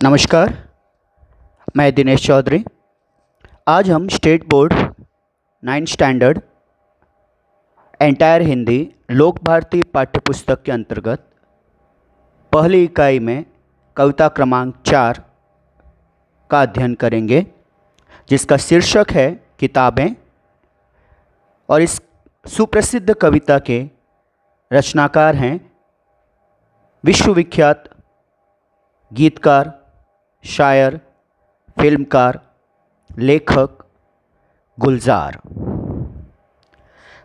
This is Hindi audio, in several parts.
नमस्कार, मैं दिनेश चौधरी। आज हम state board 9th standard entire Hindi लोक भारती पाठ्यपुस्तक के अंतर्गत पहली इकाई में कविता क्रमांक 4 का अध्ययन करेंगे, जिसका शीर्षक है किताबें। और इस सुप्रसिद्ध कविता के रचनाकार हैं विश्वविख्यात गीतकार, शायर, फिल्मकार, लेखक गुलजार।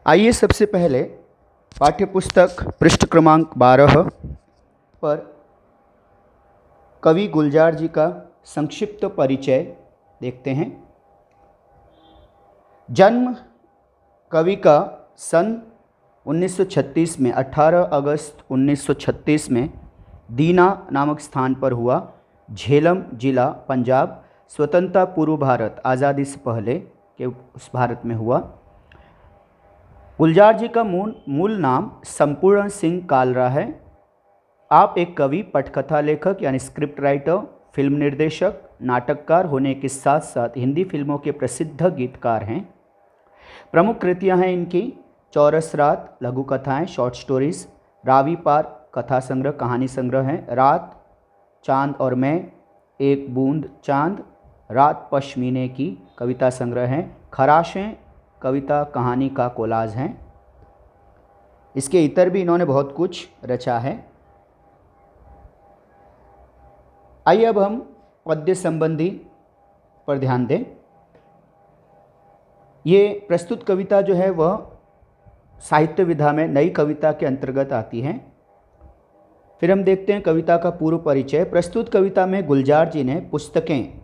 आइए सबसे पहले पाठ्यपुस्तक पृष्ठ क्रमांक 12 पर कवि गुलजार जी का संक्षिप्त परिचय देखते हैं। जन्म कवि का सन 1936 में 18 अगस्त 1936 में दीना नामक स्थान पर हुआ। झेलम जिला, पंजाब, स्वतंत्रता पूर्व भारत, आज़ादी से पहले के उस भारत में हुआ। गुलजार जी का मूल नाम संपूर्ण सिंह कालरा है। आप एक कवि, पटकथा लेखक यानी स्क्रिप्ट राइटर, फिल्म निर्देशक, नाटककार होने के साथ साथ हिंदी फिल्मों के प्रसिद्ध गीतकार हैं। प्रमुख कृतियां हैं इनकी चौरस रात, लघु कथाएँ, शॉर्ट स्टोरीज, रावी पार कथा संग्रह, कहानी संग्रह हैं, रात, चांद और मैं, एक बूंद चांद, रात पश्मीने की कविता संग्रह हैं, खराशें कविता कहानी का कोलाज हैं। इसके इतर भी इन्होंने बहुत कुछ रचा है। आइए अब हम पद्य संबंधी पर ध्यान दें। ये प्रस्तुत कविता जो है वह साहित्य विधा में नई कविता के अंतर्गत आती है। फिर हम देखते हैं कविता का पूर्व परिचय। प्रस्तुत कविता में गुलजार जी ने पुस्तकें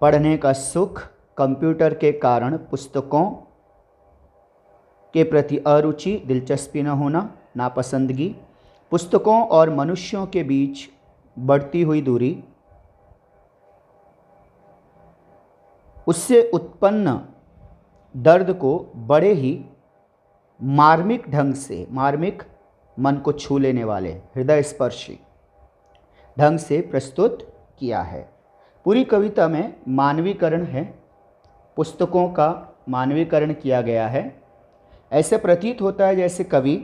पढ़ने का सुख, कंप्यूटर के कारण पुस्तकों के प्रति अरुचि, दिलचस्पी न होना, नापसंदगी, पुस्तकों और मनुष्यों के बीच बढ़ती हुई दूरी, उससे उत्पन्न दर्द को बड़े ही मार्मिक ढंग से, मार्मिक मन को छू लेने वाले, हृदय स्पर्शी ढंग से प्रस्तुत किया है। पूरी कविता में मानवीकरण है, पुस्तकों का मानवीकरण किया गया है। ऐसे प्रतीत होता है जैसे कवि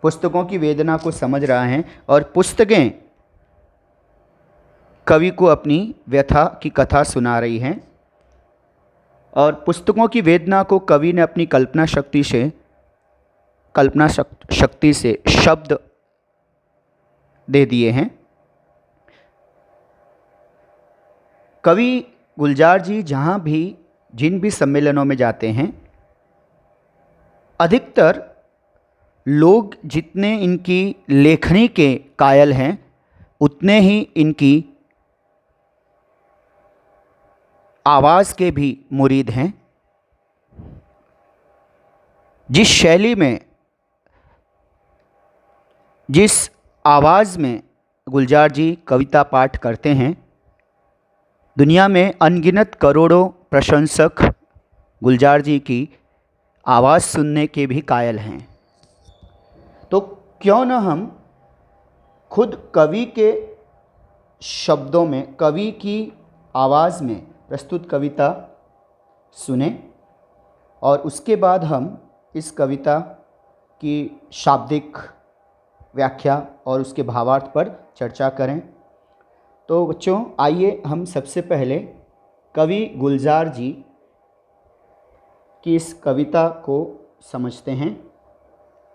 पुस्तकों की वेदना को समझ रहा है और पुस्तकें कवि को अपनी व्यथा की कथा सुना रही हैं। और पुस्तकों की वेदना को कवि ने अपनी कल्पना शक्ति से शब्द दे दिए हैं। कवि गुलजार जी जहाँ भी जिन भी सम्मेलनों में जाते हैं, अधिकतर लोग जितने इनकी लेखनी के कायल हैं उतने ही इनकी आवाज़ के भी मुरीद हैं। जिस शैली में, जिस आवाज़ में गुलजार जी कविता पाठ करते हैं, दुनिया में अनगिनत करोड़ों प्रशंसक गुलजार जी की आवाज़ सुनने के भी कायल हैं। तो क्यों न हम खुद कवि के शब्दों में, कवि की आवाज़ में प्रस्तुत कविता सुने और उसके बाद हम इस कविता की शाब्दिक व्याख्या और उसके भावार्थ पर चर्चा करें। तो बच्चों, आइए हम सबसे पहले कवि गुलजार जी की इस कविता को समझते हैं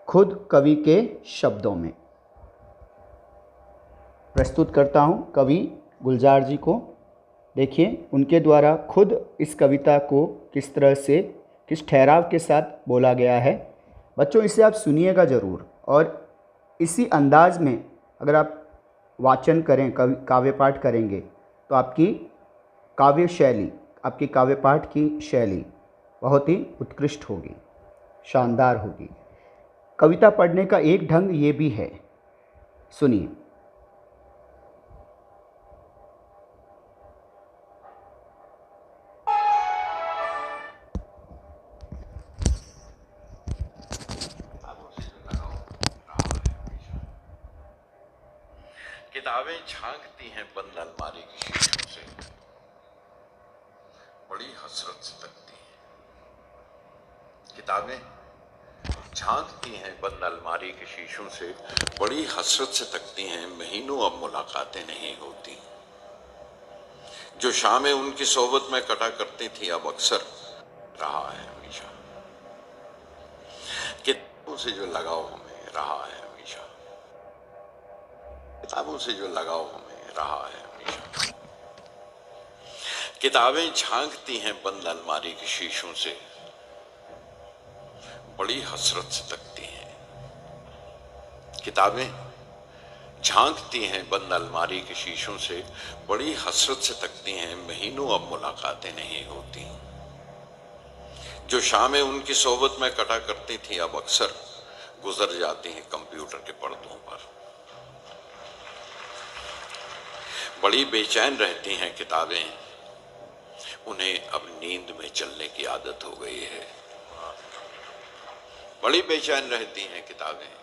खुद कवि के शब्दों में। प्रस्तुत करता हूं कवि गुलजार जी को। देखिए, उनके द्वारा खुद इस कविता को किस तरह से, किस ठहराव के साथ बोला गया है। बच्चों, इसे आप सुनिएगा ज़रूर और इसी अंदाज में अगर आप वाचन करें, काव्य पाठ करेंगे तो आपकी काव्य शैली, आपकी काव्य पाठ की शैली बहुत ही उत्कृष्ट होगी, शानदार होगी। कविता पढ़ने का एक ढंग ये भी है, सुनिए। किताबें झांकती हैं बंद अलमारी की शीशों से, बड़ी हसरत से तकती हैं। किताबें झांकती हैं बंद अलमारी के शीशों से, बड़ी हसरत से तकती हैं। महीनों अब मुलाकातें नहीं होती। जो शामें उनकी सोहबत में कटा करती थी अब अक्सर रहा है हमेशा। किताबों से जो लगाव हमें रहा है हमेशा, किताबों से जो लगाव हमें रहा है हमेशा। किताबें झांकती हैं बंद अलमारी के शीशों से, बड़ी हसरत से तकती हैं। किताबें झांकती हैं बंद अलमारी के शीशों से, बड़ी हसरत से तकती हैं। महीनों अब मुलाकातें नहीं होती। जो शामें उनकी सोहबत में कटा करती थी अब अक्सर गुजर जाती हैं कंप्यूटर के पर्दों पर। बड़ी बेचैन रहती हैं किताबें, उन्हें अब नींद में चलने की आदत हो गई है। बड़ी बेचैन रहती हैं किताबें,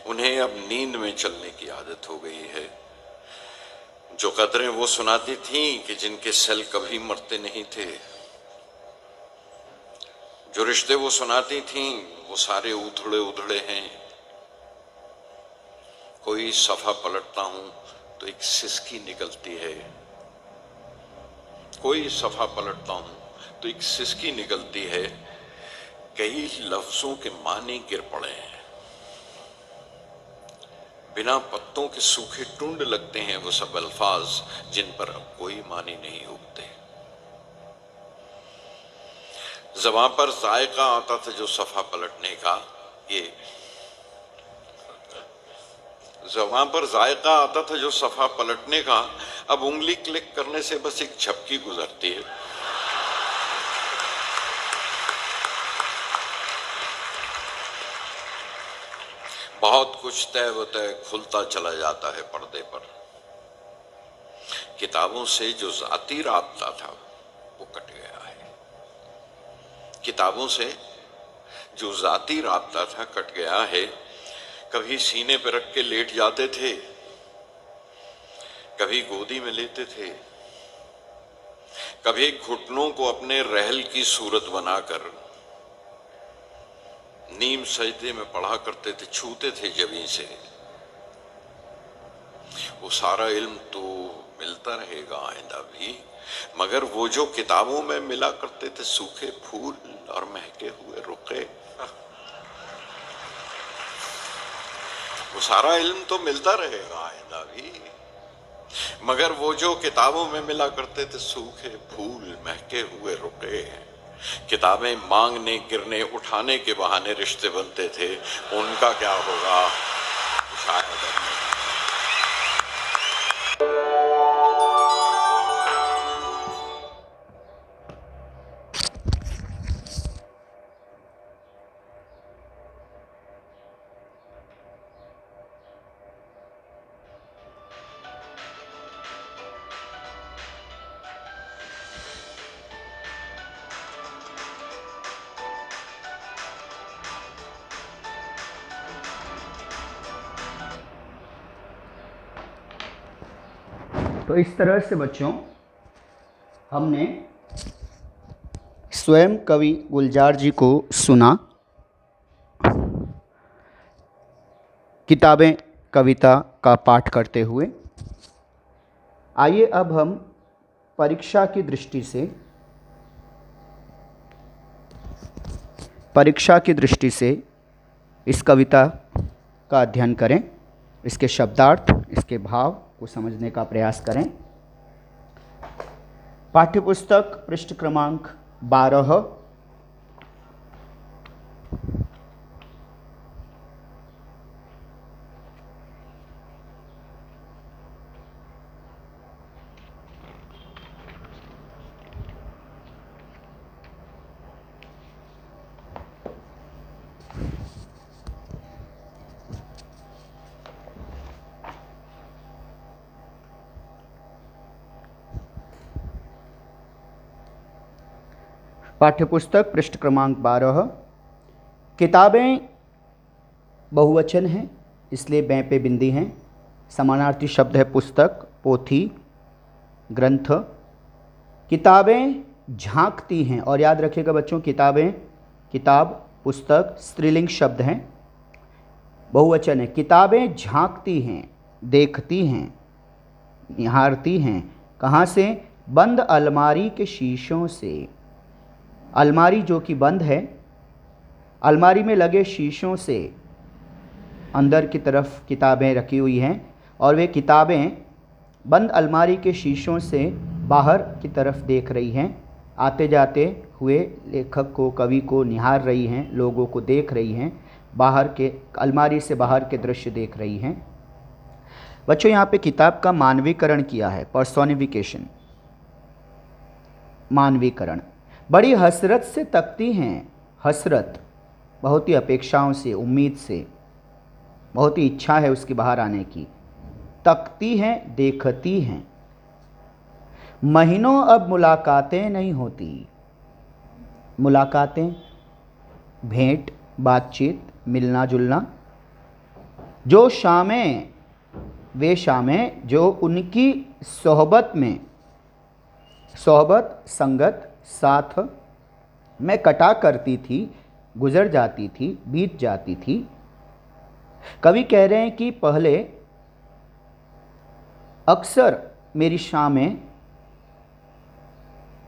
उन्हें अब नींद में चलने की आदत हो गई है। जो कदरें वो सुनाती थीं कि जिनके सेल कभी मरते नहीं थे, जो रिश्ते वो सुनाती थीं वो सारे उधड़े उधड़े हैं। कोई सफा पलटता हूं तो एक सिसकी निकलती है, कोई सफा पलटता हूं तो एक सिसकी निकलती है। कई लफ्जों के मानी गिर पड़े हैं, बिना पत्तों के सूखे टुंड लगते हैं वो सब अल्फाज जिन पर अब कोई मानी नहीं उगते। ज़बां पर जायका आता था जो सफा पलटने का, ये ज़बां पर जायका आता था जो सफा पलटने का, अब उंगली क्लिक करने से बस एक झपकी गुजरती है। बहुत कुछ तय व तय खुलता चला जाता है पर्दे पर। किताबों से जो जाती राबता था वो कट गया है। किताबों से जो जाती राबता था कट गया है। कभी सीने पर रख के लेट जाते थे, कभी गोदी में लेते थे, कभी घुटनों को अपने रहल की सूरत बनाकर नीम सजदे में पढ़ा करते थे, छूते थे जमीन से। वो सारा इल्म तो मिलता रहेगा आइंदा भी, मगर वो जो किताबों में मिला करते थे सूखे फूल और महके हुए रुखे, वो सारा इल्म तो मिलता रहेगा आइंदा भी, मगर वो जो किताबों में मिला करते थे सूखे फूल महके हुए रुके। किताबें मांगने गिरने उठाने के बहाने रिश्ते बनते थे, उनका क्या होगा शायद। तो इस तरह से बच्चों हमने स्वयं कवि गुलजार जी को सुना। किताबें कविता का पाठ करते हुए। आइए अब हम परीक्षा की दृष्टि से इस कविता का अध्ययन करें, इसके शब्दार्थ, इसके भाव को समझने का प्रयास करें। पाठ्यपुस्तक पृष्ठ क्रमांक 12। पाठ्यपुस्तक पृष्ठ क्रमांक 12। किताबें बहुवचन हैं इसलिए बें पे बिंदी हैं। समानार्थी शब्द है पुस्तक, पोथी, ग्रंथ। किताबें झांकती हैं, और याद रखिएगा बच्चों, किताबें, किताब, पुस्तक स्त्रीलिंग शब्द हैं, बहुवचन है। किताबें झांकती हैं, देखती हैं, निहारती हैं। कहाँ से? बंद अलमारी के शीशों से। अलमारी जो कि बंद है, अलमारी में लगे शीशों से अंदर की तरफ किताबें रखी हुई हैं, और वे किताबें बंद अलमारी के शीशों से बाहर की तरफ देख रही हैं। आते जाते हुए लेखक को, कवि को निहार रही हैं, लोगों को देख रही हैं, बाहर के, अलमारी से बाहर के दृश्य देख रही हैं। बच्चों यहाँ पे किताब का मानवीकरण किया है, पर्सोनिफिकेशन, मानवीकरण। बड़ी हसरत से तकती हैं, हसरत बहुत ही अपेक्षाओं से, उम्मीद से, बहुत ही इच्छा है उसकी बाहर आने की। तकती हैं, देखती हैं। महीनों अब मुलाकातें नहीं होती। मुलाकातें, भेंट, बातचीत, मिलना जुलना। जो शामें, वे शामें जो उनकी सोहबत में, सोहबत संगत साथ में कटा करती थी, गुजर जाती थी, बीत जाती थी। कवि कह रहे हैं कि पहले अक्सर मेरी शामें,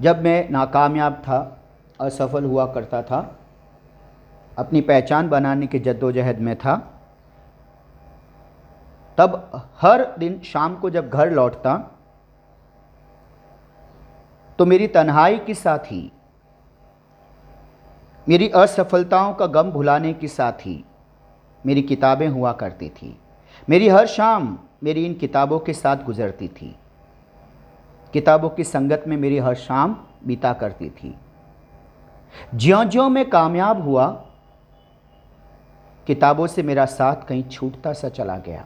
जब मैं नाकामयाब था, असफल हुआ करता था, अपनी पहचान बनाने की जद्दोजहद में था, तब हर दिन शाम को जब घर लौटता तो मेरी तन्हाई के साथ ही, मेरी असफलताओं का गम भुलाने के साथ ही मेरी किताबें हुआ करती थी। मेरी हर शाम मेरी इन किताबों के साथ गुजरती थी। किताबों की संगत में मेरी हर शाम बीता करती थी। ज्यों-ज्यों मैं कामयाब हुआ, किताबों से मेरा साथ कहीं छूटता सा चला गया।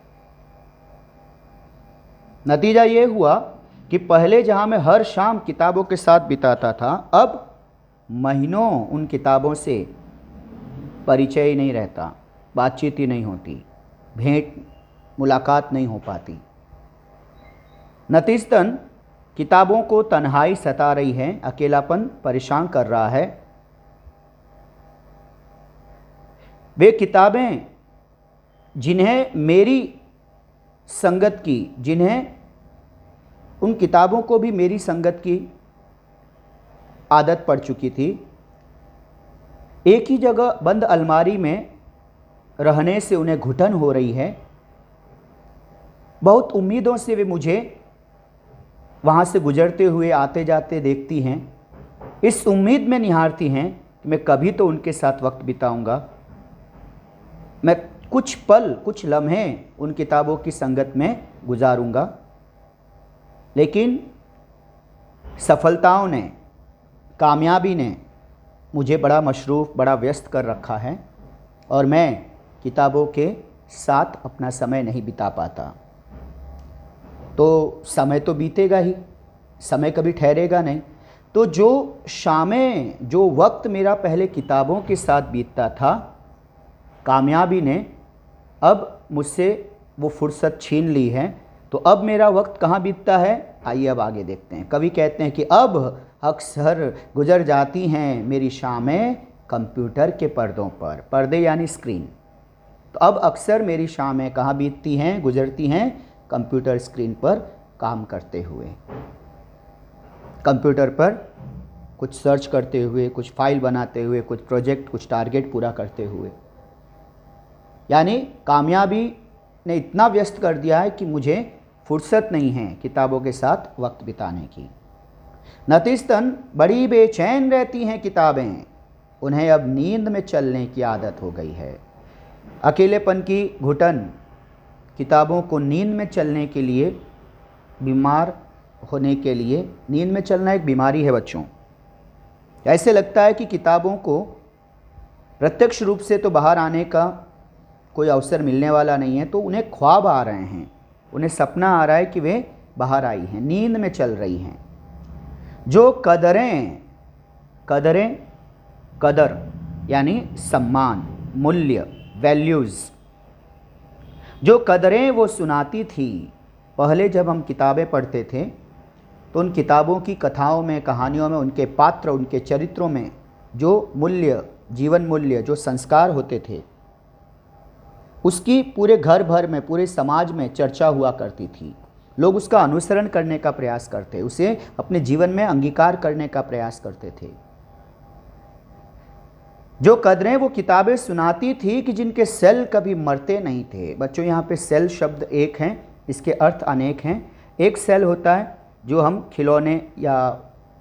नतीजा ये हुआ कि पहले जहां मैं हर शाम किताबों के साथ बिताता था, अब महीनों उन किताबों से परिचय ही नहीं रहता, बातचीत ही नहीं होती, भेंट मुलाकात नहीं हो पाती। नतीजतन किताबों को तन्हाई सता रही है, अकेलापन परेशान कर रहा है। वे किताबें जिन्हें मेरी संगत की, जिन्हें, उन किताबों को भी मेरी संगत की आदत पड़ चुकी थी, एक ही जगह बंद अलमारी में रहने से उन्हें घुटन हो रही है। बहुत उम्मीदों से वे मुझे वहाँ से गुजरते हुए आते जाते देखती हैं। इस उम्मीद में निहारती हैं कि मैं कभी तो उनके साथ वक्त बिताऊंगा, मैं कुछ पल, कुछ लम्हे उन किताबों की संगत में गुजारूंगा। लेकिन सफलताओं ने, कामयाबी ने मुझे बड़ा मशरूफ़, बड़ा व्यस्त कर रखा है, और मैं किताबों के साथ अपना समय नहीं बिता पाता। तो समय तो बीतेगा ही, समय कभी ठहरेगा नहीं। तो जो शामें, जो वक्त मेरा पहले किताबों के साथ बीतता था, कामयाबी ने अब मुझसे वो फुर्सत छीन ली है। तो अब मेरा वक्त कहाँ बीतता है? आइए अब आगे देखते हैं। कवि कहते हैं कि अब अक्सर गुजर जाती हैं मेरी शामें कंप्यूटर के पर्दों पर। पर्दे यानी स्क्रीन। तो अब अक्सर मेरी शामें कहाँ बीतती हैं, गुजरती हैं? कंप्यूटर स्क्रीन पर काम करते हुए, कंप्यूटर पर कुछ सर्च करते हुए, कुछ फाइल बनाते हुए, कुछ प्रोजेक्ट, कुछ टारगेट पूरा करते हुए। यानी कामयाबी ने इतना व्यस्त कर दिया है कि मुझे फुर्सत नहीं है किताबों के साथ वक्त बिताने की। नतीजतन बड़ी बेचैन रहती हैं किताबें, उन्हें अब नींद में चलने की आदत हो गई है। अकेलेपन की घुटन किताबों को नींद में चलने के लिए, बीमार होने के लिए, नींद में चलना एक बीमारी है बच्चों। ऐसे लगता है कि किताबों को प्रत्यक्ष रूप से तो बाहर आने का कोई अवसर मिलने वाला नहीं है, तो उन्हें ख्वाब आ रहे हैं, उन्हें सपना आ रहा है कि वे बाहर आई हैं, नींद में चल रही हैं। जो कदरें, कदरें, कदर यानी सम्मान, मूल्य, वैल्यूज़, जो कदरें वो सुनाती थी। पहले जब हम किताबें पढ़ते थे तो उन किताबों की कथाओं में, कहानियों में, उनके पात्र, उनके चरित्रों में जो मूल्य, जीवन मूल्य, जो संस्कार होते थे, उसकी पूरे घर भर में, पूरे समाज में चर्चा हुआ करती थी। लोग उसका अनुसरण करने का प्रयास करते, उसे अपने जीवन में अंगीकार करने का प्रयास करते थे। जो कदरें वो किताबें सुनाती थी कि जिनके सेल कभी मरते नहीं थे। बच्चों, यहाँ पे सेल शब्द एक हैं, इसके अर्थ अनेक हैं। एक सेल होता है जो हम खिलौने या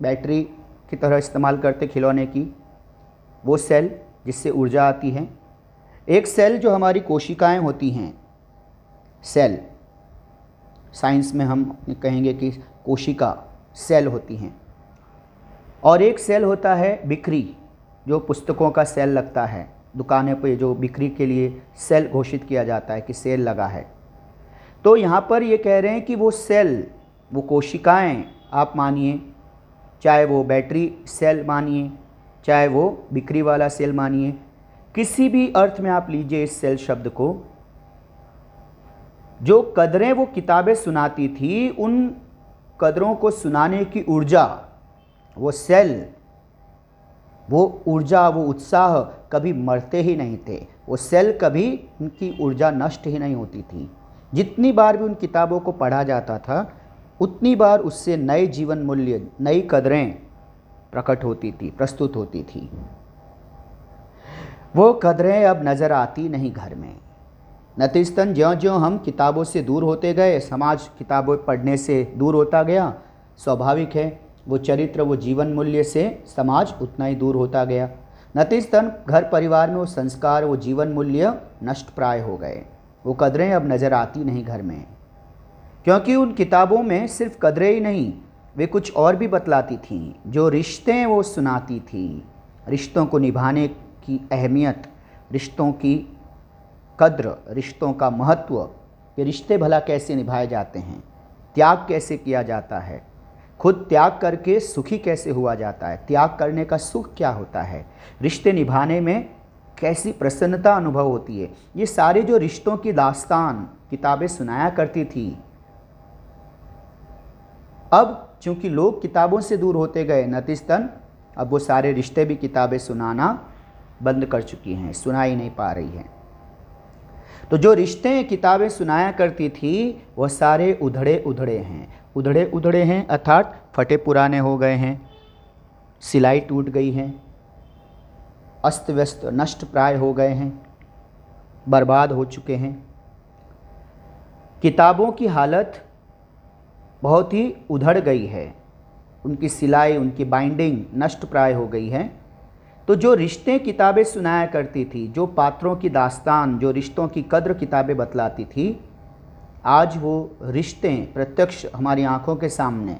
बैटरी की तरह इस्तेमाल करते खिलौने की, वो सेल जिससे ऊर्जा आती है। एक सेल जो हमारी कोशिकाएं होती हैं, सेल, साइंस में हम कहेंगे कि कोशिका सेल होती हैं। और एक सेल होता है बिक्री, जो पुस्तकों का सेल लगता है दुकानें पे, जो बिक्री के लिए सेल घोषित किया जाता है कि सेल लगा है। तो यहाँ पर ये कह रहे हैं कि वो सेल, वो कोशिकाएं आप मानिए, चाहे वो बैटरी सेल मानिए, चाहे वो बिक्री वाला सेल मानिए, किसी भी अर्थ में आप लीजिए इस सेल शब्द को, जो कदरें वो किताबें सुनाती थी, उन कदरों को सुनाने की ऊर्जा, वो सेल, वो ऊर्जा, वो उत्साह कभी मरते ही नहीं थे। वो सेल कभी, उनकी ऊर्जा नष्ट ही नहीं होती थी। जितनी बार भी उन किताबों को पढ़ा जाता था, उतनी बार उससे नए जीवन मूल्य, नई कदरें प्रकट होती थी, प्रस्तुत होती थी। वो कदरें अब नज़र आती नहीं घर में। नतीजतन ज्यों-ज्यों हम किताबों से दूर होते गए, समाज किताबों पढ़ने से दूर होता गया, स्वाभाविक है वो चरित्र, वो जीवन मूल्य से समाज उतना ही दूर होता गया। नतीजतन घर परिवार में वो संस्कार, वो जीवन मूल्य नष्ट प्राय हो गए। वो कदरें अब नज़र आती नहीं घर में, क्योंकि उन किताबों में सिर्फ कदरें ही नहीं, वे कुछ और भी बतलाती थीं। जो रिश्ते वो सुनाती थी, रिश्तों को निभाने की अहमियत, रिश्तों की कद्र, रिश्तों का महत्व, ये रिश्ते भला कैसे निभाए जाते हैं, त्याग कैसे किया जाता है, खुद त्याग करके सुखी कैसे हुआ जाता है, त्याग करने का सुख क्या होता है, रिश्ते निभाने में कैसी प्रसन्नता अनुभव होती है, ये सारे जो रिश्तों की दास्तान किताबें सुनाया करती थी। अब चूंकि लोग किताबों से दूर होते गए, नतीजतन अब वो सारे रिश्ते भी किताबें सुनाना बंद कर चुकी हैं, सुना ही नहीं पा रही हैं। तो जो रिश्ते किताबें सुनाया करती थी वह सारे उधड़े उधड़े हैं, उधड़े उधड़े हैं अर्थात फटे पुराने हो गए हैं, सिलाई टूट गई है, अस्त व्यस्त नष्ट प्राय हो गए हैं, बर्बाद हो चुके हैं। किताबों की हालत बहुत ही उधड़ गई है, उनकी सिलाई, उनकी बाइंडिंग नष्ट प्राय हो गई है। तो जो रिश्ते किताबें सुनाया करती थी, जो पात्रों की दास्तान, जो रिश्तों की कद्र किताबें बतलाती थी, आज वो रिश्ते प्रत्यक्ष हमारी आंखों के सामने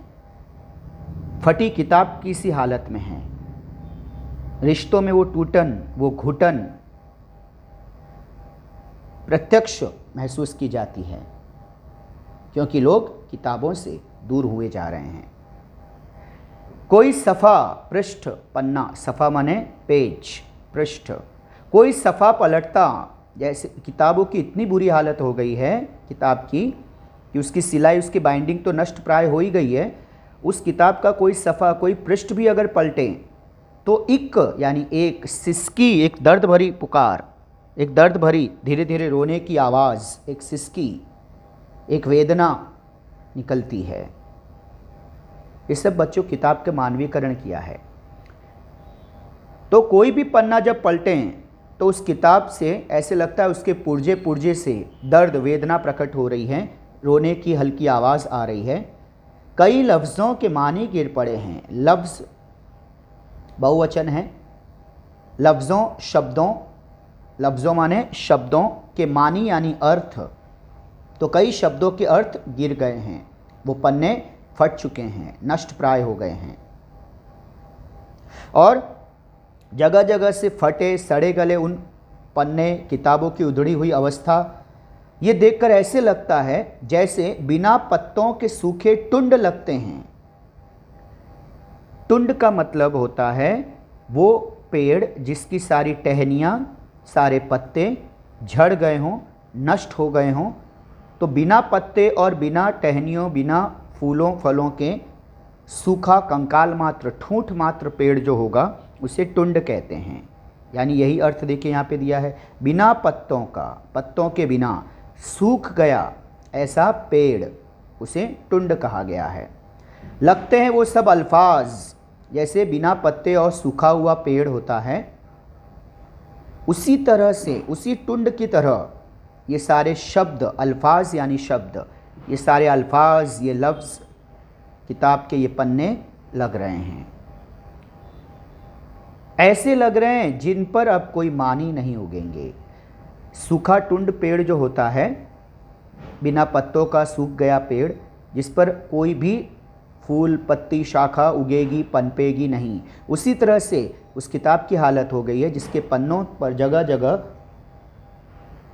फटी किताब की सी हालत में हैं। रिश्तों में वो टूटन, वो घुटन प्रत्यक्ष महसूस की जाती है, क्योंकि लोग किताबों से दूर हुए जा रहे हैं। कोई सफ़ा, पृष्ठ, पन्ना, सफ़ा माने पेज, पृष्ठ, कोई सफ़ा पलटता, जैसे किताबों की इतनी बुरी हालत हो गई है किताब की कि उसकी सिलाई, उसकी बाइंडिंग तो नष्ट प्राय हो ही गई है। उस किताब का कोई सफ़ा, कोई पृष्ठ भी अगर पलटे तो इक यानी एक सिसकी, एक दर्द भरी पुकार, एक दर्द भरी धीरे धीरे रोने की आवाज़, एक सिसकी, एक वेदना निकलती है। ये सब बच्चों किताब के मानवीकरण किया है। तो कोई भी पन्ना जब पलटें तो उस किताब से ऐसे लगता है उसके पुर्जे पुर्जे से दर्द, वेदना प्रकट हो रही है, रोने की हल्की आवाज़ आ रही है। कई लफ्ज़ों के मानी गिर पड़े हैं। लफ्ज़ बहुवचन है, लफ्ज़ों, शब्दों, लफ्ज़ों माने शब्दों के मानी यानी अर्थ, तो कई शब्दों के अर्थ गिर गए हैं, वो पन्ने फट चुके हैं, नष्ट प्राय हो गए हैं। और जगह जगह से फटे सड़े गले उन पन्ने, किताबों की उधड़ी हुई अवस्था, ये देखकर ऐसे लगता है जैसे बिना पत्तों के सूखे टुंड लगते हैं। टुंड का मतलब होता है वो पेड़ जिसकी सारी टहनियाँ, सारे पत्ते झड़ गए हों, नष्ट हो गए हों तो बिना पत्ते और बिना टहनियों, बिना फूलों फलों के सूखा कंकाल मात्र, ठूंठ मात्र पेड़ जो होगा उसे टुंड कहते हैं। यानी यही अर्थ देखिए यहाँ पे दिया है, बिना पत्तों का, पत्तों के बिना सूख गया ऐसा पेड़, उसे टुंड कहा गया है। लगते हैं वो सब अल्फाज, जैसे बिना पत्ते और सूखा हुआ पेड़ होता है, उसी तरह से, उसी टुंड की तरह ये सारे शब्द, अल्फाज यानी शब्द, ये सारे अल्फाज, ये लफ्ज़ किताब के ये पन्ने लग रहे हैं। ऐसे लग रहे हैं जिन पर अब कोई मानी नहीं उगेंगे। सूखा टुंड पेड़ जो होता है, बिना पत्तों का सूख गया पेड़, जिस पर कोई भी फूल, पत्ती, शाखा उगेगी, पनपेगी नहीं, उसी तरह से उस किताब की हालत हो गई है जिसके पन्नों पर जगह जगह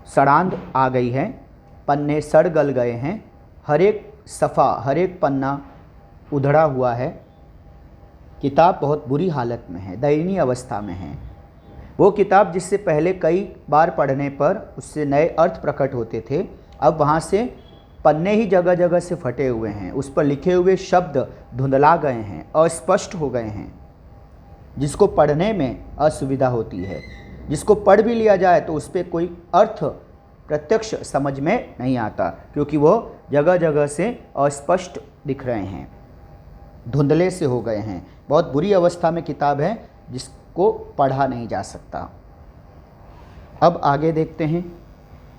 सड़ांध आ गई है, पन्ने सड़ गल गए हैं, हर एक सफ़ा, हर एक पन्ना उधड़ा हुआ है। किताब बहुत बुरी हालत में है, दयनीय अवस्था में है। वो किताब जिससे पहले कई बार पढ़ने पर उससे नए अर्थ प्रकट होते थे, अब वहाँ से पन्ने ही जगह जगह से फटे हुए हैं, उस पर लिखे हुए शब्द धुंधला गए हैं, अस्पष्ट हो गए हैं, जिसको पढ़ने में असुविधा होती है। जिसको पढ़ भी लिया जाए तो उस पर कोई अर्थ प्रत्यक्ष समझ में नहीं आता, क्योंकि वो जगह जगह से अस्पष्ट दिख रहे हैं, धुंधले से हो गए हैं। बहुत बुरी अवस्था में किताब है जिसको पढ़ा नहीं जा सकता। अब आगे देखते हैं।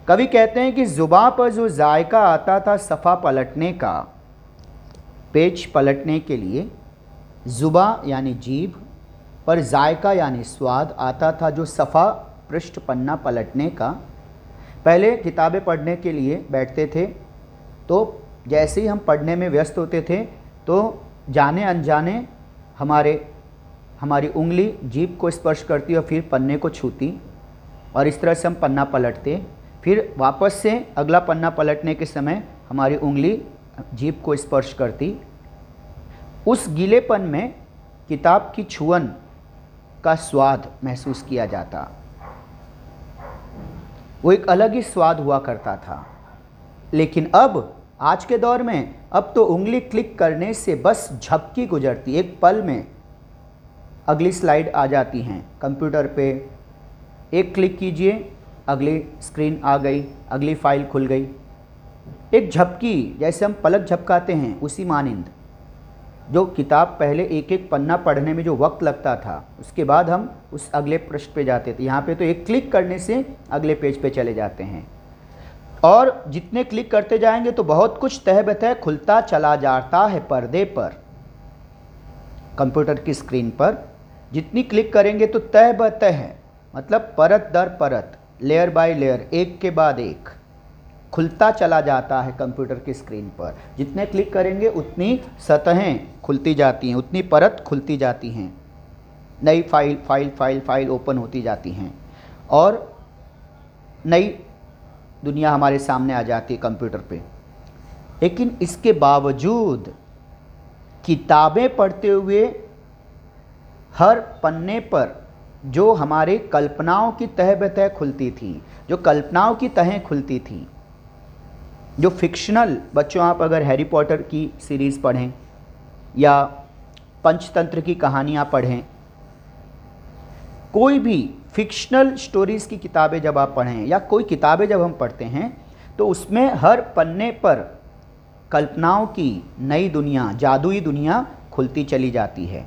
कवि कहते हैं कि ज़ुबां पर जो जायका आता था सफ़ा पलटने का, पेज पलटने के लिए ज़ुबां यानी जीभ पर जायका यानी स्वाद आता था, जो सफ़ा पृष्ठ पन्ना पलटने का। पहले किताबें पढ़ने के लिए बैठते थे तो जैसे ही हम पढ़ने में व्यस्त होते थे तो जाने अनजाने हमारी उंगली जीभ को स्पर्श करती और फिर पन्ने को छूती, और इस तरह से हम पन्ना पलटते। फिर वापस से अगला पन्ना पलटने के समय हमारी उंगली जीभ को स्पर्श करती। उस गीलेपन में किताब की छुअन का स्वाद महसूस किया जाता, वो एक अलग ही स्वाद हुआ करता था। लेकिन अब आज के दौर में अब तो उंगली क्लिक करने से बस झपकी गुजरती, एक पल में अगली स्लाइड आ जाती हैं कंप्यूटर पे। एक क्लिक कीजिए, अगली स्क्रीन आ गई, अगली फाइल खुल गई। एक झपकी, जैसे हम पलक झपकाते हैं उसी मानिंद। जो किताब पहले एक एक पन्ना पढ़ने में जो वक्त लगता था, उसके बाद हम उस अगले पृष्ठ पे जाते थे। यहाँ पे तो एक क्लिक करने से अगले पेज पे चले जाते हैं, और जितने क्लिक करते जाएंगे तो बहुत कुछ तह बतह खुलता चला जाता है पर्दे पर, कंप्यूटर की स्क्रीन पर। जितनी क्लिक करेंगे तो तह बतह, मतलब परत दर परत, लेयर बाय लेयर, एक के बाद एक खुलता चला जाता है कंप्यूटर की स्क्रीन पर। जितने क्लिक करेंगे उतनी सतहें खुलती जाती हैं, उतनी परत खुलती जाती हैं, नई file file file file open होती जाती हैं, और नई दुनिया हमारे सामने आ जाती है कंप्यूटर पे। लेकिन इसके बावजूद किताबें पढ़ते हुए हर पन्ने पर जो हमारे कल्पनाओं की तह बतह खुलती थी, जो कल्पनाओं की तहें खुलती थी, जो फिक्शनल, बच्चों आप अगर हैरी पॉटर की सीरीज़ पढ़ें या पंचतंत्र की कहानियाँ पढ़ें, कोई भी फिक्शनल स्टोरीज़ की किताबें जब आप पढ़ें या कोई किताबें जब हम पढ़ते हैं तो उसमें हर पन्ने पर कल्पनाओं की नई दुनिया, जादुई दुनिया खुलती चली जाती है।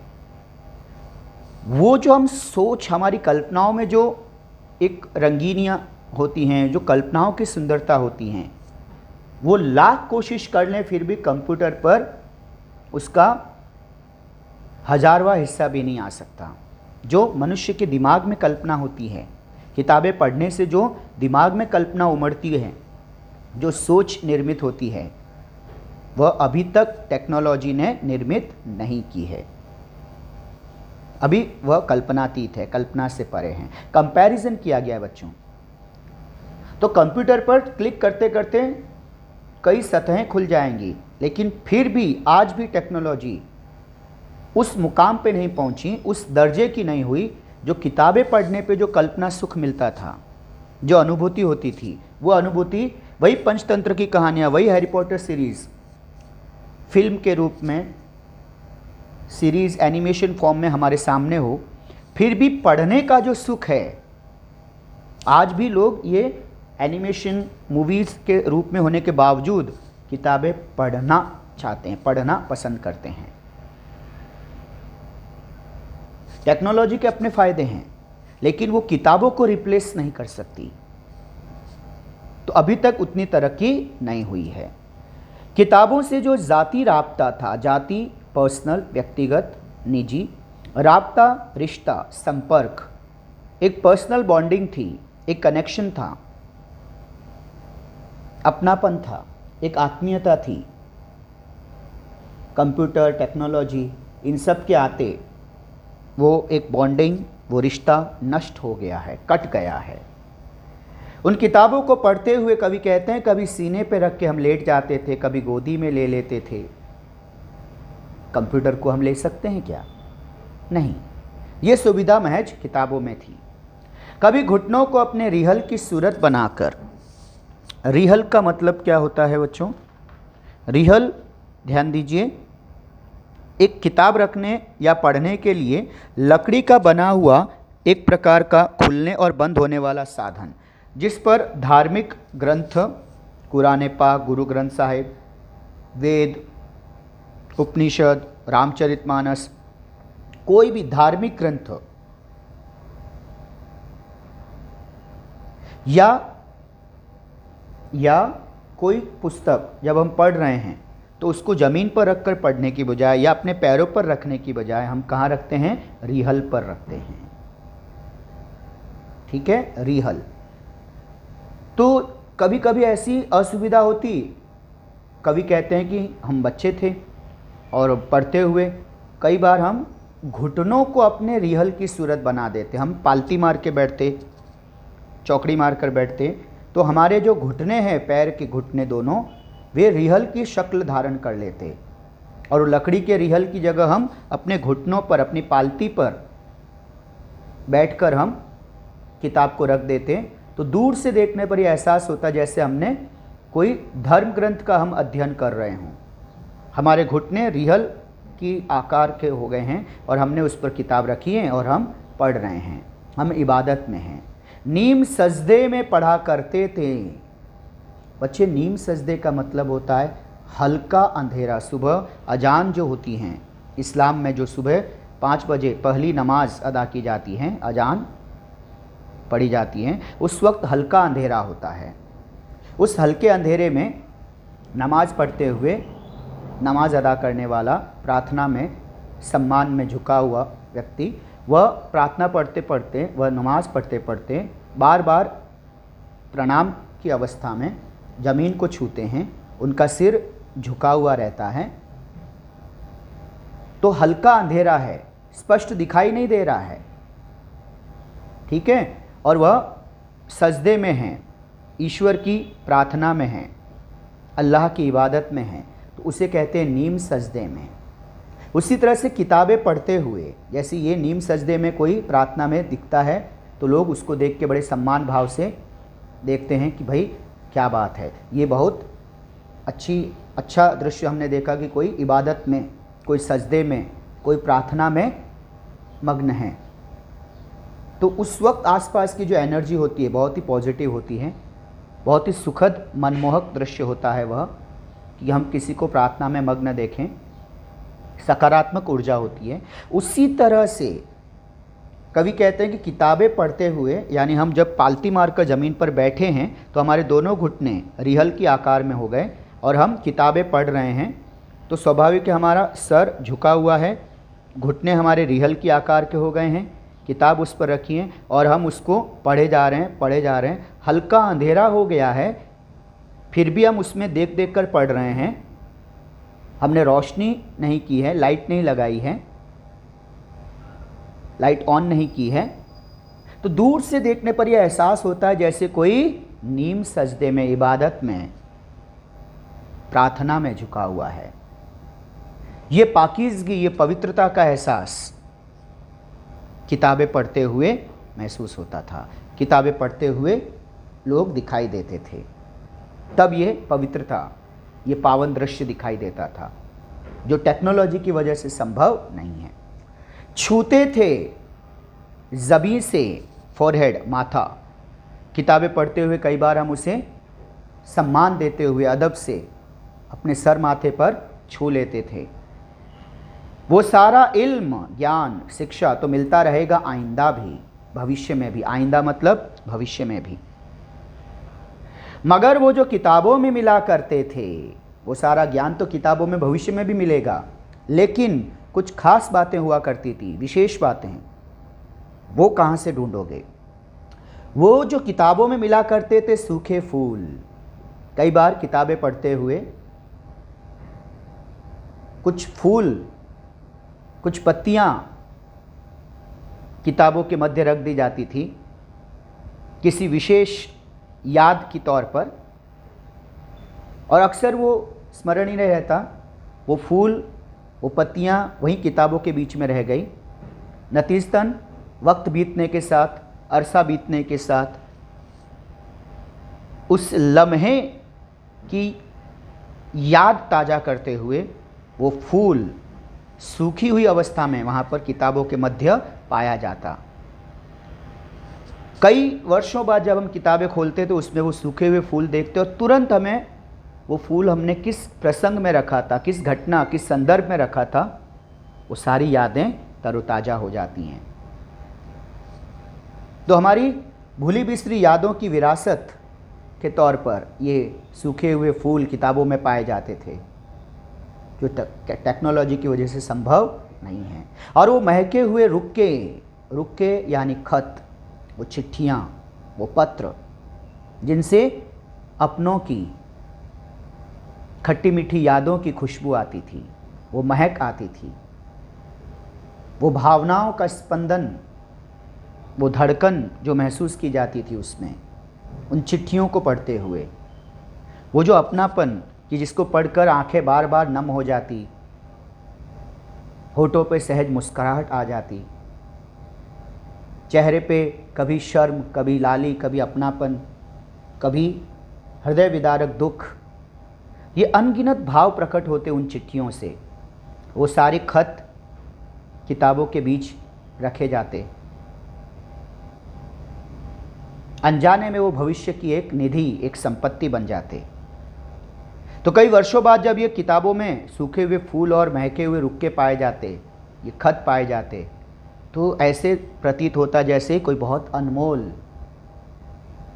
वो जो हम सोच, हमारी कल्पनाओं में जो एक रंगीनियाँ होती हैं, जो कल्पनाओं की सुंदरता होती हैं, वो लाख कोशिश कर लें फिर भी कंप्यूटर पर उसका 1000वां हिस्सा भी नहीं आ सकता। जो मनुष्य के दिमाग में कल्पना होती है, किताबें पढ़ने से जो दिमाग में कल्पना उमड़ती है, जो सोच निर्मित होती है, वह अभी तक टेक्नोलॉजी ने निर्मित नहीं की है। अभी वह कल्पनातीत है, कल्पना से परे हैं। कंपैरिजन किया गया है बच्चों। तो कंप्यूटर पर क्लिक करते करते कई सतहें खुल जाएंगी, लेकिन फिर भी आज भी टेक्नोलॉजी उस मुकाम पे नहीं पहुंची, उस दर्जे की नहीं हुई जो किताबें पढ़ने पे जो कल्पना सुख मिलता था, जो अनुभूति होती थी, वो अनुभूति वही पंचतंत्र की कहानियाँ, वही हैरी पॉटर सीरीज़ फिल्म के रूप में, सीरीज़ एनिमेशन फॉर्म में हमारे सामने हो, फिर भी पढ़ने का जो सुख है, आज भी लोग ये एनिमेशन मूवीज़ के रूप में होने के बावजूद किताबें पढ़ना चाहते हैं, पढ़ना पसंद करते हैं। टेक्नोलॉजी के अपने फ़ायदे हैं, लेकिन वो किताबों को रिप्लेस नहीं कर सकती। तो अभी तक उतनी तरक्की नहीं हुई है। किताबों से जो ज़ाती राब्ता था, जाति पर्सनल, व्यक्तिगत, निजी राब्ता, रिश्ता, संपर्क, एक पर्सनल बॉन्डिंग थी, एक कनेक्शन था, अपनापन था, एक आत्मीयता थी। कंप्यूटर, टेक्नोलॉजी, इन सब के आते वो एक बॉन्डिंग, वो रिश्ता नष्ट हो गया है, कट गया है। उन किताबों को पढ़ते हुए कभी कहते हैं, कभी सीने पे रख के हम लेट जाते थे, कभी गोदी में ले लेते थे। कंप्यूटर को हम ले सकते हैं क्या? नहीं, ये सुविधा महज किताबों में थी। कभी घुटनों को अपने रिहल की सूरत बनाकर, रिहल का मतलब क्या होता है बच्चों? रिहल, ध्यान दीजिए, एक किताब रखने या पढ़ने के लिए लकड़ी का बना हुआ एक प्रकार का खुलने और बंद होने वाला साधन, जिस पर धार्मिक ग्रंथ, कुरान पाक, गुरु ग्रंथ साहिब, वेद, उपनिषद, रामचरितमानस, कोई भी धार्मिक ग्रंथ या कोई पुस्तक जब हम पढ़ रहे हैं तो उसको ज़मीन पर रखकर पढ़ने की बजाय या अपने पैरों पर रखने की बजाय हम कहाँ रखते हैं? रिहल पर रखते हैं। ठीक है, रिहल। तो कभी कभी ऐसी असुविधा होती, कभी कहते हैं कि हम बच्चे थे और पढ़ते हुए कई बार हम घुटनों को अपने रिहल की सूरत बना देते। हम पालती मार के बैठते, चौकड़ी मार कर बैठते, तो हमारे जो घुटने हैं, पैर के घुटने दोनों, वे रिहल की शक्ल धारण कर लेते और लकड़ी के रिहल की जगह हम अपने घुटनों पर, अपनी पालती पर बैठकर हम किताब को रख देते। तो दूर से देखने पर यह एहसास होता जैसे हमने कोई धर्म ग्रंथ का हम अध्ययन कर रहे हों। हमारे घुटने रिहल की आकार के हो गए हैं और हमने उस पर किताब रखी है और हम पढ़ रहे हैं, हम इबादत में हैं। नीम सजदे में पढ़ा करते थे। बच्चे, नीम सजदे का मतलब होता है हल्का अंधेरा। सुबह अजान जो होती हैं इस्लाम में, जो सुबह 5 बजे पहली नमाज अदा की जाती हैं, अजान पढ़ी जाती हैं, उस वक्त हल्का अंधेरा होता है। उस हल्के अंधेरे में नमाज पढ़ते हुए, नमाज अदा करने वाला, प्रार्थना में सम्मान में झुका हुआ व्यक्ति, वह प्रार्थना पढ़ते पढ़ते, वह नमाज पढ़ते पढ़ते बार बार प्रणाम की अवस्था में ज़मीन को छूते हैं, उनका सिर झुका हुआ रहता है। तो हल्का अंधेरा है, स्पष्ट दिखाई नहीं दे रहा है, ठीक है, और वह सजदे में हैं, ईश्वर की प्रार्थना में हैं, अल्लाह की इबादत में हैं, तो उसे कहते हैं नीम सजदे में। उसी तरह से किताबें पढ़ते हुए, जैसे ये नीम सजदे में कोई प्रार्थना में दिखता है तो लोग उसको देख के बड़े सम्मान भाव से देखते हैं कि भाई क्या बात है, ये बहुत अच्छा दृश्य हमने देखा कि कोई इबादत में, कोई सजदे में, कोई प्रार्थना में मग्न है। तो उस वक्त आसपास की जो एनर्जी होती है बहुत ही पॉजिटिव होती है, बहुत ही सुखद मनमोहक दृश्य होता है वह, कि हम किसी को प्रार्थना में मग्न देखें, सकारात्मक ऊर्जा होती है। उसी तरह से कवि कहते हैं कि किताबें पढ़ते हुए, यानी हम जब पालती मारकर ज़मीन पर बैठे हैं तो हमारे दोनों घुटने रिहल की आकार में हो गए और हम किताबें पढ़ रहे हैं, तो स्वाभाविक है हमारा सर झुका हुआ है, घुटने हमारे रिहल की आकार के हो गए हैं, किताब उस पर रखी है और हम उसको पढ़े जा रहे हैं। हल्का अंधेरा हो गया है, फिर भी हम उसमें देख देख कर पढ़ रहे हैं। हमने रोशनी नहीं की है, लाइट नहीं लगाई है, लाइट ऑन नहीं की है, तो दूर से देखने पर यह एहसास होता है जैसे कोई नीम सजदे में, इबादत में, प्रार्थना में झुका हुआ है। ये पाकीज़गी, ये पवित्रता का एहसास किताबें पढ़ते हुए महसूस होता था। किताबें पढ़ते हुए लोग दिखाई देते थे। तब ये पवित्रता, ये पावन दृश्य दिखाई देता था, जो टेक्नोलॉजी की वजह से संभव नहीं है। छूते थे ज़बी से फोरहेड, माथा। किताबें पढ़ते हुए कई बार हम उसे सम्मान देते हुए अदब से अपने सर माथे पर छू लेते थे। वो सारा इल्म, ज्ञान, शिक्षा तो मिलता रहेगा आइंदा भी, भविष्य में भी। आइंदा मतलब भविष्य में भी। मगर वो जो किताबों में मिला करते थे, वो सारा ज्ञान तो किताबों में भविष्य में भी मिलेगा, लेकिन कुछ खास बातें हुआ करती थी, विशेष बातें। वो कहाँ से ढूंढोगे? वो जो किताबों में मिला करते थे सूखे फूल। कई बार किताबें पढ़ते हुए कुछ फूल, कुछ पत्तियाँ किताबों के मध्य रख दी जाती थी किसी विशेष याद की तौर पर, और अक्सर वो स्मरण ही नहीं रहता। वो फूल, वो पत्तियाँ वहीं किताबों के बीच में रह गई। नतीजतन वक्त बीतने के साथ, अरसा बीतने के साथ उस लम्हे की याद ताज़ा करते हुए वो फूल सूखी हुई अवस्था में वहाँ पर किताबों के मध्य पाया जाता। कई वर्षों बाद जब हम किताबें खोलते तो उसमें वो सूखे हुए फूल देखते और तुरंत हमें वो फूल हमने किस प्रसंग में रखा था, किस घटना, किस संदर्भ में रखा था, वो सारी यादें तरोताज़ा हो जाती हैं। तो हमारी भूली बिसरी यादों की विरासत के तौर पर ये सूखे हुए फूल किताबों में पाए जाते थे, जो टेक्नोलॉजी की वजह से संभव नहीं है। और वो महके हुए रुक्के यानी खत, वो चिट्ठियाँ, वो पत्र, जिनसे अपनों की खट्टी मीठी यादों की खुशबू आती थी, वो महक आती थी, वो भावनाओं का स्पंदन, वो धड़कन जो महसूस की जाती थी उसमें, उन चिट्ठियों को पढ़ते हुए, वो जो अपनापन कि जिसको पढ़कर आंखें बार बार नम हो जाती, होठों पे सहज मुस्कुराहट आ जाती, चेहरे पे कभी शर्म, कभी लाली, कभी अपनापन, कभी हृदय विदारक दुख, ये अनगिनत भाव प्रकट होते उन चिट्ठियों से। वो सारे खत किताबों के बीच रखे जाते, अनजाने में वो भविष्य की एक निधि, एक संपत्ति बन जाते। तो कई वर्षों बाद जब ये किताबों में सूखे हुए फूल और महके हुए रुक्के पाए जाते, ये खत पाए जाते, तो ऐसे प्रतीत होता जैसे कोई बहुत अनमोल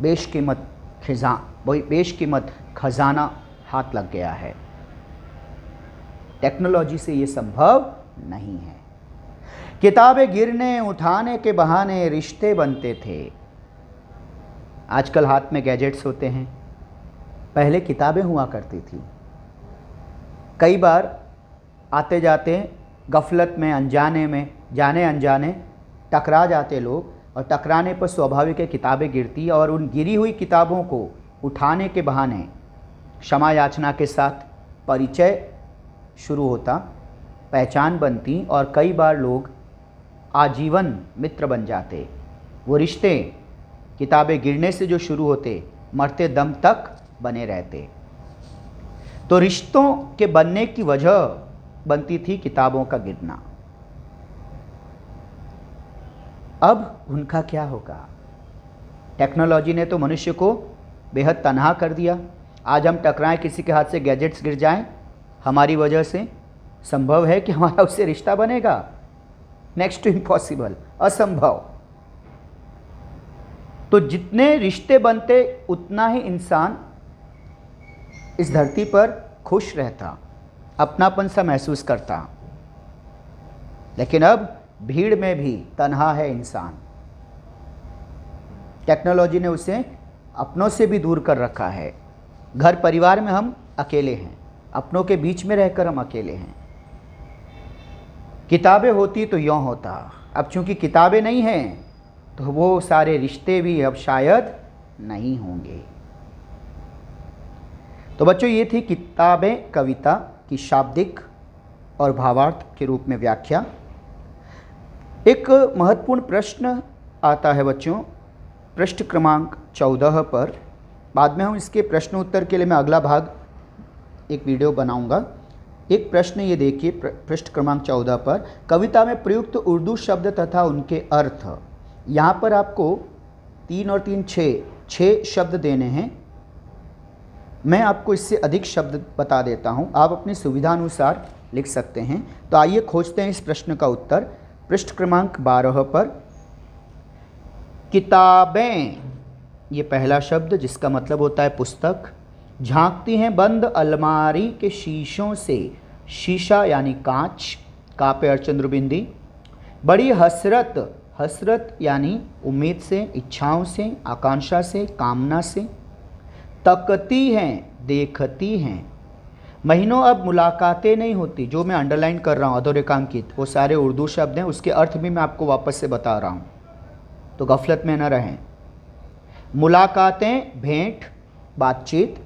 बेशकीमत खजाना हाथ लग गया है। टेक्नोलॉजी से ये संभव नहीं है। किताबें गिरने उठाने के बहाने रिश्ते बनते थे। आजकल हाथ में गैजेट्स होते हैं, पहले किताबें हुआ करती थी। कई बार आते जाते गफलत में, अनजाने में, जाने अनजाने टकरा जाते लोग, और टकराने पर स्वाभाविक है किताबें गिरती, और उन गिरी हुई किताबों को उठाने के बहाने क्षमा याचना के साथ परिचय शुरू होता, पहचान बनती, और कई बार लोग आजीवन मित्र बन जाते। वो रिश्ते किताबें गिरने से जो शुरू होते, मरते दम तक बने रहते। तो रिश्तों के बनने की वजह बनती थी किताबों का गिरना। अब उनका क्या होगा? टेक्नोलॉजी ने तो मनुष्य को बेहद तन्हा कर दिया। आज हम टकराएं, किसी के हाथ से गैजेट्स गिर जाएं, हमारी वजह से संभव है कि हमारा उससे रिश्ता बनेगा? नेक्स्ट टू इम्पॉसिबल, असंभव। तो जितने रिश्ते बनते उतना ही इंसान इस धरती पर खुश रहता, अपनापन सा महसूस करता। लेकिन अब भीड़ में भी तन्हा है इंसान। टेक्नोलॉजी ने उसे अपनों से भी दूर कर रखा है। घर परिवार में हम अकेले हैं, अपनों के बीच में रहकर हम अकेले हैं। किताबें होती तो यूँ होता, अब चूंकि किताबें नहीं हैं तो वो सारे रिश्ते भी अब शायद नहीं होंगे। तो बच्चों, ये थी किताबें कविता की शाब्दिक और भावार्थ के रूप में व्याख्या। एक महत्वपूर्ण प्रश्न आता है बच्चों, पृष्ठ क्रमांक 14 पर, बाद में हम इसके प्रश्न उत्तर के लिए मैं अगला भाग एक वीडियो बनाऊंगा। एक प्रश्न ये देखिए पृष्ठ क्रमांक 14 पर, कविता में प्रयुक्त उर्दू शब्द तथा उनके अर्थ। यहाँ पर आपको 3 और 3 6 शब्द देने हैं। मैं आपको इससे अधिक शब्द बता देता हूँ, आप अपनी सुविधानुसार लिख सकते हैं। तो आइए खोजते हैं इस प्रश्न का उत्तर। पृष्ठ क्रमांक 12 पर, किताबें, ये पहला शब्द जिसका मतलब होता है पुस्तक, झांकती हैं बंद अलमारी के शीशों से, शीशा यानी कांच, का पे अर्चंद्र बिंदी। बड़ी हसरत, हसरत यानी उम्मीद से, इच्छाओं से, आकांक्षा से, कामना से। तकती हैं, देखती हैं। महीनों अब मुलाकातें नहीं होती, जो मैं अंडरलाइन कर रहा हूँ अधोरेखांकित, वो सारे उर्दू शब्द हैं, उसके अर्थ भी मैं आपको वापस से बता रहा हूँ, तो गफलत में न रहें। मुलाकातें, भेंट, बातचीत।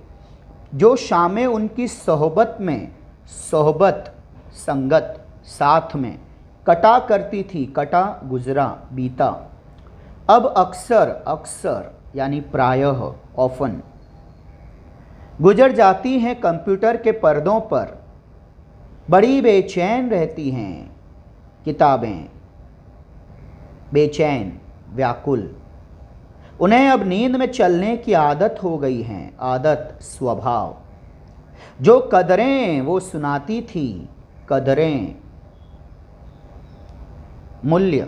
जो शामें उनकी सोहबत में, सोहबत, संगत, साथ में, कटा करती थी, कटा गुजरा, बीता। अब अक्सर, अक्सर यानी प्रायः, ऑफन। गुजर जाती हैं कंप्यूटर के पर्दों पर, बड़ी बेचैन रहती हैं किताबें, बेचैन, व्याकुल। उन्हें अब नींद में चलने की आदत हो गई है, आदत, स्वभाव। जो कदरें वो सुनाती थी, कदरें, मूल्य,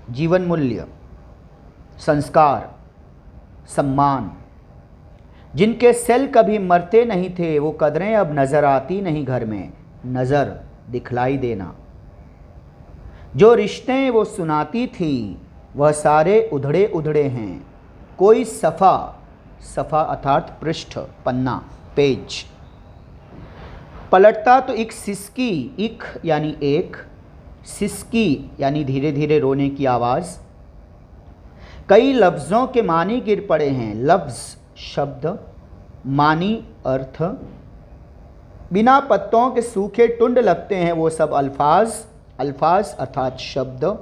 जीवन मूल्य, संस्कार, सम्मान। जिनके सेल कभी मरते नहीं थे, वो कदरें अब नज़र आती नहीं घर में, नज़र, दिखलाई देना। जो रिश्ते वो सुनाती थी, वह सारे उधड़े उधड़े हैं। कोई सफ़ा, सफ़ा अर्थात पृष्ठ, पन्ना, पेज। पलटता तो एक सिसकी, इक यानी एक, सिसकी यानी धीरे धीरे रोने की आवाज़। कई लफ्ज़ों के मानी गिर पड़े हैं, लफ्ज़ शब्द, मानी अर्थ। बिना पत्तों के सूखे टुंड लगते हैं वो सब अल्फाज, अल्फाज अर्थात शब्द,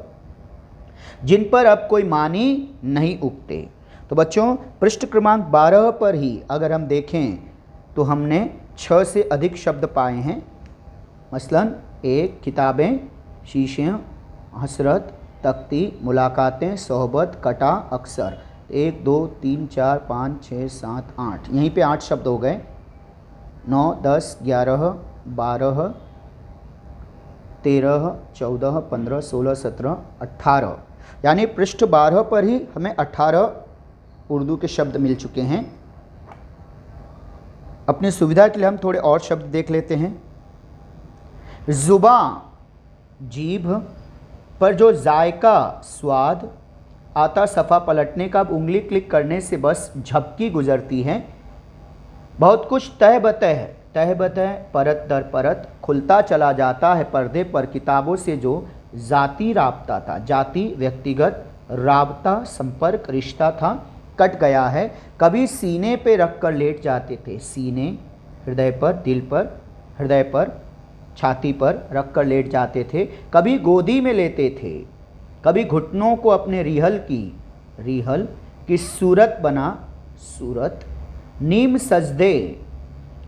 जिन पर अब कोई मानी नहीं उगते। तो बच्चों, पृष्ठ क्रमांक 12 पर ही अगर हम देखें तो हमने 6 से अधिक शब्द पाए हैं। मसलन एक, किताबें, शीशे, हसरत, तख्ती, मुलाकातें, सोहबत, कटा, अक्सर। 1 2 3 4 5 6 7 8, यहीं पे 8 शब्द हो गए। 9 10 11 12 13 14 15 16 17 18, यानी पृष्ठ 12 पर ही हमें 18 उर्दू के शब्द मिल चुके हैं। अपनी सुविधा के लिए हम थोड़े और शब्द देख लेते हैं। ज़ुबां, जीभ पर जो जायका, स्वाद आता, सफ़ा पलटने का, अब उंगली क्लिक करने से बस झपकी गुजरती है। बहुत कुछ तह बतह, तह बतह, परत दर परत खुलता चला जाता है पर्दे पर किताबों से जो ज़ाती राब्ता था, जाति व्यक्तिगत, राब्ता संपर्क रिश्ता था, कट गया है। कभी सीने पे रख कर लेट जाते थे, सीने हृदय पर, दिल पर, हृदय पर, छाती पर रख कर लेट जाते थे। कभी गोदी में लेते थे, कभी घुटनों को अपने रिहल की सूरत बना, सूरत। नीम सजदे,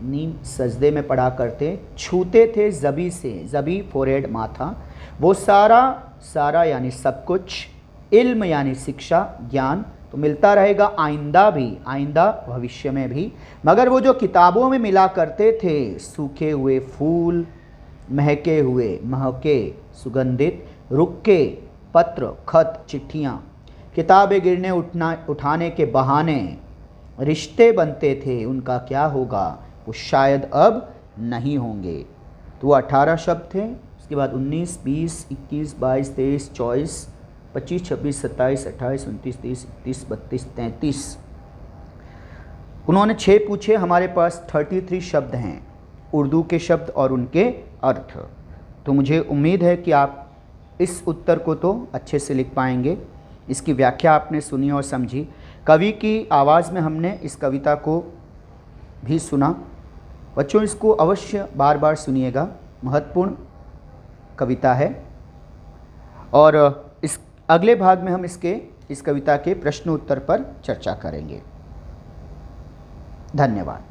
नीम सजदे में पड़ा करते, छूते थे जबी से, जबी फोरहेड, माथा। वो सारा, सारा यानी सब कुछ, इल्म यानी शिक्षा, ज्ञान तो मिलता रहेगा आइंदा भी, आइंदा भविष्य में भी। मगर वो जो किताबों में मिला करते थे, सूखे हुए फूल, महके हुए, महके, सुगंधित, रुके, पत्र, खत, चिट्ठियाँ, किताबें गिरने उठाने के बहाने रिश्ते बनते थे, उनका क्या होगा, वो शायद अब नहीं होंगे। तो वो 18 शब्द थे। उसके बाद 19 20 21 22 23 24 25 26 27 28 29 30 31 32 33। उन्होंने 6 पूछे, हमारे पास 33 शब्द हैं, उर्दू के शब्द और उनके अर्थ। तो मुझे उम्मीद है कि आप इस उत्तर को तो अच्छे से लिख पाएंगे। इसकी व्याख्या आपने सुनी और समझी। कवि की आवाज़ में हमने इस कविता को भी सुना। बच्चों, इसको अवश्य बार बार सुनिएगा, महत्वपूर्ण कविता है। और इस अगले भाग में हम इसके इस कविता के प्रश्न उत्तर पर चर्चा करेंगे। धन्यवाद।